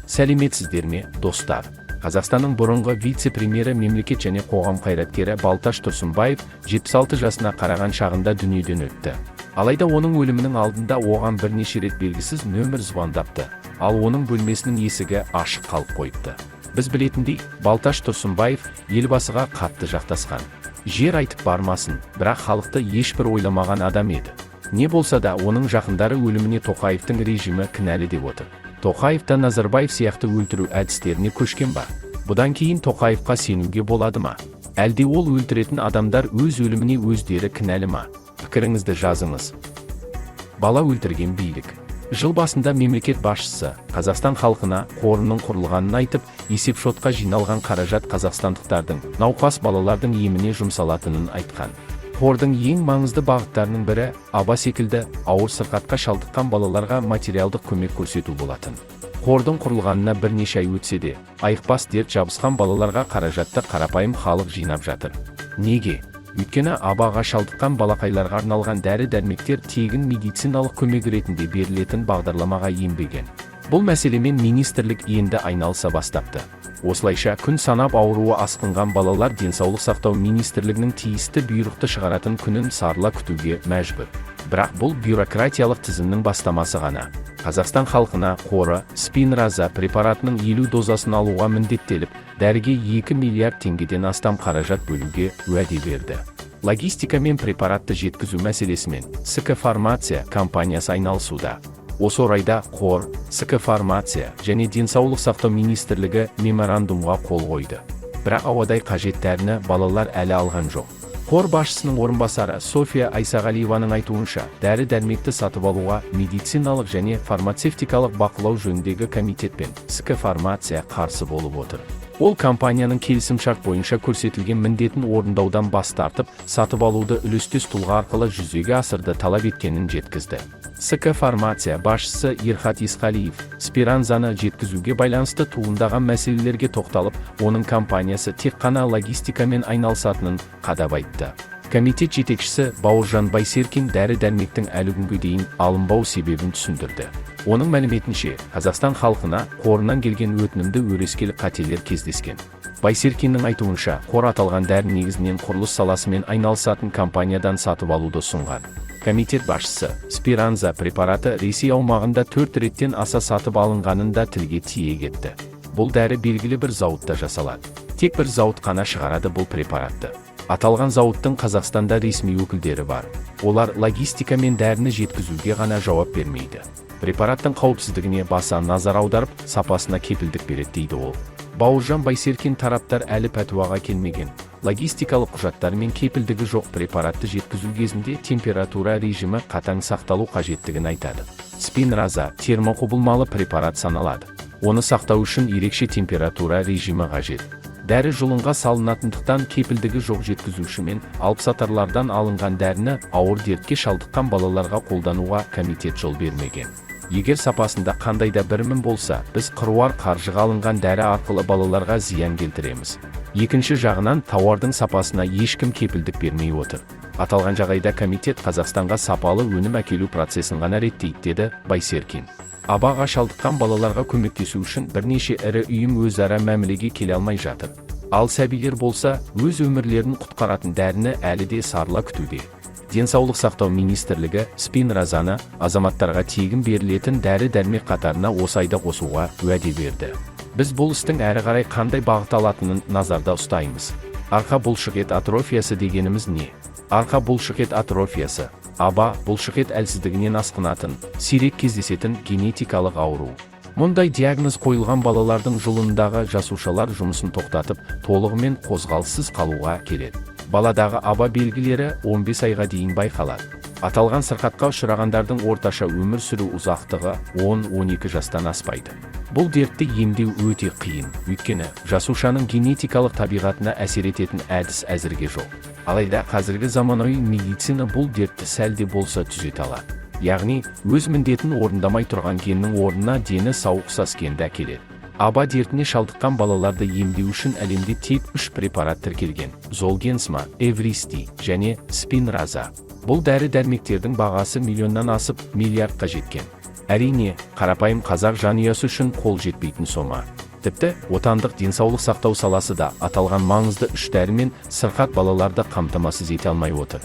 Сәлеметсіздер ме, достар? Қазақстанның бұрынғы вице-премьері мемлекет және қоғам қайраткері Балташ Тұрсынбаев 76 жасына қараған шағында дүниеден өтті. Алайда оның өлімінің алдында оған бірнеше рет белгісіз нөмір звондапты, ал оның бөлмесінің есігі ашық қалып қойыпты. Біз білетіндей, Балташ Тұрсынбаев елбасыға қатты жақтасқан. Жер айтып бармасын, бірақ халықты ешбір ойламаған адам еді. Не болса да, оның жақындары өліміне Тоқаевтың режимі кінәлі деп отыр. Тоқаев та Назарбаев сияқты өлтіру әдістеріне көшкен ба? Бұдан кейін Тоқаевқа сенуге болады ма? Әлде ол өлтіретін адамдар өз өліміне өздері кінәлі ма? Пікіріңізді жазыңыз. Бала өлтірген билік. Жыл басында мемлекет басшысы Қазақстан халқына қорының құрылғанын айтып, есепшотқа жиналған қаражат қазақстандықтардың, науқас балалардың еміне жұмсалатынын айтқан. Қордың ең маңызды бағыттарының бірі аба секілді ауыр сырқатқа шалдыққан балаларға материалдық көмек көрсету болатын. Қордың құрылғанына бірнеше ай өтсе де, айықпас дерт жабысқан балаларға қаражатты қарапайым халық жинап жатыр. Неге? Өйткені абаға шалдыққан балақайларға арналған дәрі-дәрмектер тегін медициналық көмек ретінде берілетін бағдарламаға енбеген. Бұл мәселемен министрлік енді айналыса бастапты. Осылайша күн санап ауруы асқынған балалар денсаулық сақтау министрлігінің тиісті бұйрықты шығаратын күнін сарыла күтуге мәжбүр. Бірақ бұл бюрократиялық тізімнің бастамасы ғана. Қазақстан халқына қоры Спинраза препаратының 50 дозасын алуға міндеттеліп, дәріге 2 миллиард теңгеден астам қаражат бөлуге уәде берді. Логистика мен препаратты жеткізу мәселесімен СК Фармация компаниясы айналысуда. Осы орайда қор, СК Фармация және денсаулық сақтау министрлігі меморандумға қол қойды. Бірақ ауадай қажет дәріні балалар әлі алған жоқ. Қор басшысының орынбасары София Айсағалиеваның айтуынша, дәрі-дәрмекті сатып алуға медициналық және фармацевтикалық бақылау жөніндегі комитет пен СК Фармация қарсы болып отыр. Ол компанияның келісімшарт бойынша көрсетілген міндетін орындаудан бас тартып, сатып алуды үлестес тұлға арқылы жүзеге асырды талап еткенін жеткізді. СК Фармация басшысы Ерхат Есқалиев Спиранзаны жеткізуге байланысты туындаған мәселелерге тоқталып, оның компаниясы тек қана логистикамен айналысатынын қадап айтты. Комитет жетекшісі Бауыржан Байсеркин дәрі-дәрмектің әлі күнге дейін алынбау себебін түсіндірді. Оның мәліметінше, Қазақстан халқына қорынан келген өтінімді өрескел қателер кездескен. Байсеркиннің айтуынша, қор аталған дәрі негізінен құрылыс саласымен айналысатын компаниядан сатып алуды ұсынған. Комитет басшысы Спиранза препараты Ресей аумағында 4 реттен аса сатып алынғанын да тілге тиек етті. Бұл дәрі белгілі бір зауытта жасалады. Тек бір зауыт қана шығарады бұл препаратты. Аталған зауыттың Қазақстанда ресми өкілдері бар. Олар логистика мен дәріні жеткізуге ғана жауап бермейді. Препараттың қауіпсіздігіне баса назар аударып, сапасына кепілдік береді дейді ол. Бауыржан Байсеркин тараптар әлі пәтуаға келмеген. Логистикалық құжаттары мен кепілдігі жоқ препаратты жеткізу кезінде температура режимі қатаң сақталу қажеттігін айтады. Спинраза термоқұбылмалы препарат саналады. Оны сақтау үшін ерекше температура режимі қажет. Дәрі жұлынға салынатындықтан кепілдігі жоқ жеткізуші мен алыпсатарлардан алынған дәріні ауыр дертке шалдыққан балаларға қолдануға комитет жол бермеген. Егер сапасында қандай да бір мін болса, біз қыруар қаржыға алынған дәрі арқылы балаларға зиян келтіреміз. Екінші жағынан, тауардың сапасына ешкім кепілдік бермей отыр. Аталған жағдайда комитет Қазақстанға сапалы өнім әкелу процесін ғана реттейді, деді Байсеркин. Абаға шалдыққан балаларға көмектесу үшін бірнеше ірі ұйым өзара мәмілеге келе алмай жатыр. Ал сәбилер болса, өз өмірлерін құтқаратын дәріні әлі де сарыла күтуде. Денсаулық сақтау министрлігі Спинразаны азаматтарға тегін берілетін дәрі-дәрмек қатарына осы айда қосуға уәде берді. Біз бұл істің әрі қарай қандай бағыт алатынын назарда ұстаймыз. Арқа бұлшықет атрофиясы дегеніміз не? Арқа бұлшықет атрофиясы аба бұлшықет әлсіздігінен асқынатын, сирек кездесетін генетикалық ауру. Мұндай диагноз қойылған балалардың жұлындағы жасушалар жұмысын тоқтатып, толығымен қозғалыссыз қалуға келеді. Баладағы аба белгілері 15 айға дейін байқалады. Аталған сырқатқа ұшырағандардың орташа өмір сүру ұзақтығы 10-12 жастан аспайды. Бұл дертті емдеу өте қиын, өйткені жасушаның генетикалық табиғатына әсер ететін әдіс әзірге жоқ. Алайда қазіргі заманауи медицина бұл дертті сәлде болса түзете алады. Яғни, өз міндетін орындамай тұрған геннің орнына дені сау ұқсас генді әкеледі. Аба дертіне шалдыққан балаларды емдеу үшін әлемде тек 3 препарат тіркелген: Золгенсма, Эвристи және Спинраза. Бұл дәрі-дәрмектердің бағасы миллионнан асып миллиардқа жеткен. Әрине, қарапайым қазақ жанұясы үшін қол жетпейтін сома. Тіпті отандық денсаулық сақтау саласы да аталған маңызды үш дәрі мен сырқат балаларды қамтамасыз ете алмай отыр.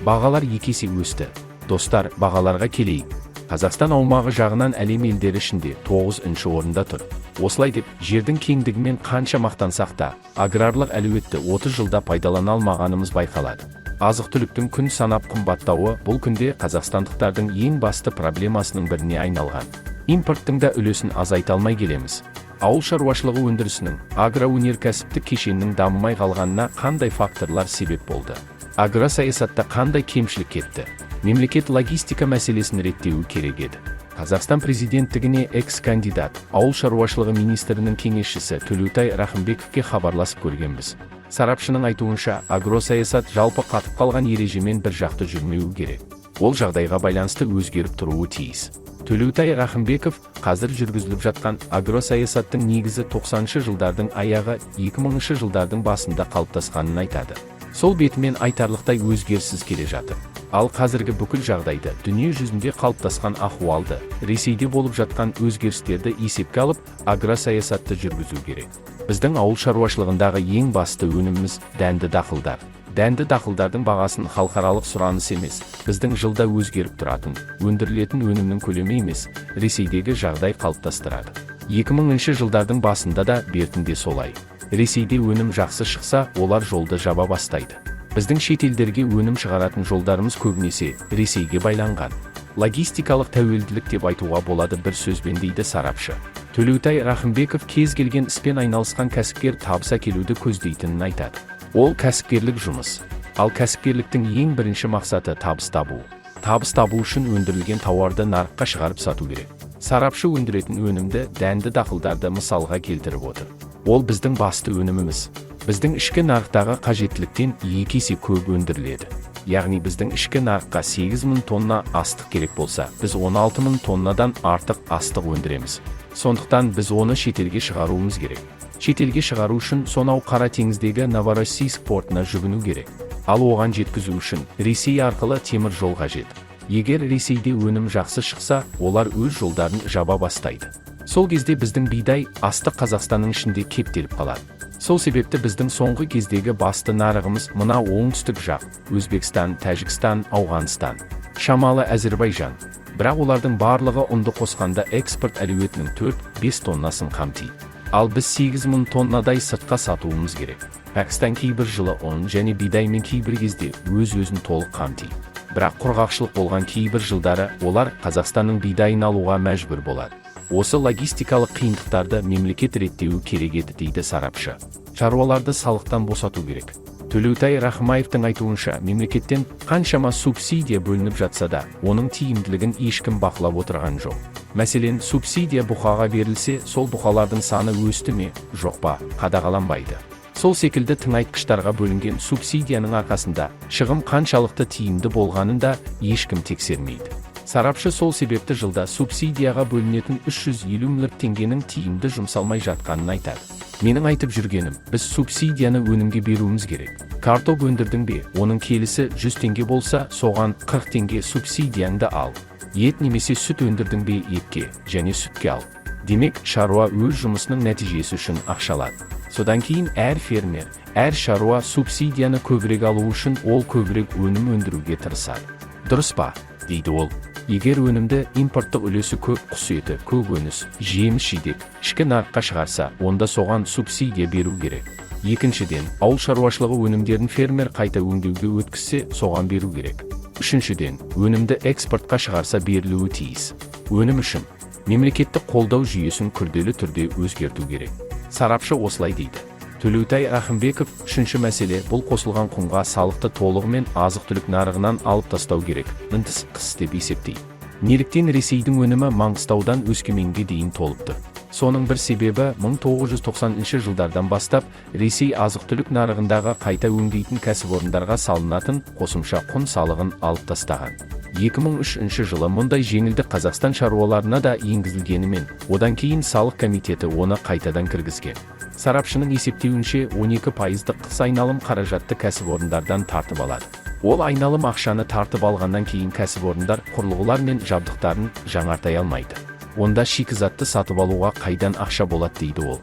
Бағалар 2 есе өсті. Достар, бағаларға келейік. Қазақстан аумағы жағынан әлем елдері ішінде 9-ші орында тұр. Осылай деп, жердің кеңдігімен қанша мақтансақ та, аграрлық әлеуетті 30 жылда пайдалана алмағанымыз байқалады. Азық-түліктің күн санап қымбаттауы бұл күнде қазақстандықтардың ең басты проблемасының біріне айналған. Импорттың да үлесін азайта алмай келеміз. Ауыл шаруашылығы өндірісінің, агроөнеркәсіптік кешеннің дамымай қалғанына қандай факторлар себеп болды? Агросаясатта қандай кемшілік кетті? Мемлекет логистика мәселесін реттеуі керек еді. Қазақстан президенттігіне экс-кандидат, ауыл шаруашылығы министрінің кеңесшісі Төлеутай Рахымбековке хабарласып көргенбіз. Сарапшының айтуынша, агросаясат жалпы қатып қалған ережемен бір жақты жүрмеуі керек. Ол жағдайға байланысты өзгеріп тұруы тиіс. Төлеутай Рахымбеков қазір жүргізіліп жатқан агросаясаттың негізі 90-шы жылдардың аяғы 2000-шы жылдардың басында қалыптасқанын айтады. Сол бетімен айтарлықтай өзгеріссіз келе жатыр. Ал қазіргі бүкіл жағдайды, дүние жүзінде қалыптасқан ахуалды, Ресейде болып жатқан өзгерістерді есепке алып, агросаясатты жүргізу керек. Біздің ауыл шаруашылығындағы ең басты өніміміз дәнді дақылдар. Дәнді дақылдардың бағасын халықаралық сұраныс емес, біздің жылда өзгеріп тұратын, өндірілетін өнімнің көлемі емес, Ресейдегі жағдай қалыптастырады. 2000-ші жылдардың басында да бертінде солай. Ресейде өнім жақсы шықса, олар жолды жаба бастайды. Біздің шетелдерге өнім шығаратын жолдарымыз көбінесе Ресейге байланған. Логистикалық тәуелділік деп айтуға болады бір сөзбен, дейді сарапшы. Төлеутай Рахымбеков кез келген іспен айналысқан кәсіпкер табыс әкелуді көздейтінін айтады. Ол кәсіпкерлік жұмыс. Ал кәсіпкерліктің ең бірінші мақсаты табыс табу. Табыс табу үшін өндірілген тауарды нарыққа шығарып сату керек. Сарапшы өндіретін өнімді дәнді дақылдарды мысалға келтіріп отыр. Ол біздің басты өніміміз. Біздің ішкі нарықтағы қажеттіліктен 2 есе көп өндіріледі. Яғни біздің ішкі нарыққа 8.000 тонна астық керек болса, біз 16.000 тоннадан артық астық өндіреміз. Сондықтан біз оны шетелге шығаруымыз керек. Шетелге шығару үшін сонау Қара теңіздегі Новороссийск портына жүгіну керек. Ал оған жеткізу үшін Ресей арқылы темір жол қажет. Егер Ресейде өнім жақсы шықса, олар өз жолдарын жаба бастайды. Сол кезде біздің бидай, астық Қазақстанның ішінде кептеліп қалады. Сол себепті біздің соңғы кездегі басты нарығымыз мына оңтүстік жақ, Өзбекстан, Тәжікстан, Ауғанстан, шамалы Әзербайжан. Бірақ олардың барлығы ұнды қосқанда экспорт әлеуетінің 4-5 тоннасын қамтиды. Ал біз 8.000 тоннадай сыртқа сатуымыз керек. Пәкістан кейбір жылы ұн және бидаймен кейбір кезде өз-өзін толық қамтиды. Бірақ құрғақшылық болған кейбір жылдары олар Қазақстанның бидайын алуға мәжбүр болады. Осы логистикалық қиындықтарды мемлекет реттеуі керек еді, дейді сарапшы. Шаруаларды салықтан босату керек. Төлеутай Рахымбековтың айтуынша, мемлекеттен қаншама субсидия бөлініп жатса да, оның тиімділігін ешкім бақылап отырған жоқ. Мәселен, субсидия бұқаға берілсе, сол бұқалардың саны өсті ме, жоқ па, қадағаланбайды. Сол секілді тыңайтқыштарға бөлінген субсидияның арқасында шығым қаншалықты тиімді болғанын да ешкім тексермейді. Сарапшы сол себепті жылда субсидияға бөлінетін 350 миллиард теңгенің тиімді жұмсалмай жатқанын айтады. Менің айтып жүргенім, біз субсидияны өнімге беруіміз керек. Картоп өндірдің бе, оның келісі 100 теңге болса, соған 40 теңге субсидияңды ал. Ет немесе сүт өндірдің бе, етке және сүтке ал. Демек, шаруа өз жұмысының нәтижесі үшін ақшалады. Содан кейін әр фермер, әр шаруа субсидияны көбірек алу үшін ол көбірек өнім өндіруге тырысады. Дұрыс па, дейді ол. Егер өнімді импорттық үлесі көп құс еті, көкөніс, жеміс-жидек ішкі нарыққа шығарса, онда соған субсидия беру керек. Екіншіден, ауыл шаруашылығы өнімдерін фермер қайта өңдеуге өткізсе, соған беру керек. Үшіншіден, өнімді экспортқа шығарса берілуі тиіс. Өнім үшін мемлекеттік қолдау жүйесін күрделі түрде өзгерту керек. Сарапшы осылай дейді. Төлеутай Рахымбеков, үшінші мәселе, бұл қосылған құнға салықты толығымен азық-түлік нарығынан алып тастау керек, қыс деп есептейді. Неліктен Ресейдің өнімі Маңғыстаудан Өскеменге дейін толыпты? Соның бір себебі 1990 жылдардан бастап Ресей азық-түлік нарығындағы қайта өңдейтін кәсіпорындарға салынатын қосымша құн салығын алып тастаған. 2003 жылы мұндай жеңілдік Қазақстан шаруаларына да енгізілгенімен, одан кейін салық комитеті оны қайтадан кіргізген. Сарапшының есептеуінше 12%-ық қыс айналым қаражатты кәсіпорындардан тартып алады. Ол айналым ақшаны тартып алғаннан кейін кәсіпорындар құрылғылар мен жабдықтарын жаңартай алмайды. Онда шикізатты сатып алуға қайдан ақша болады дейді ол.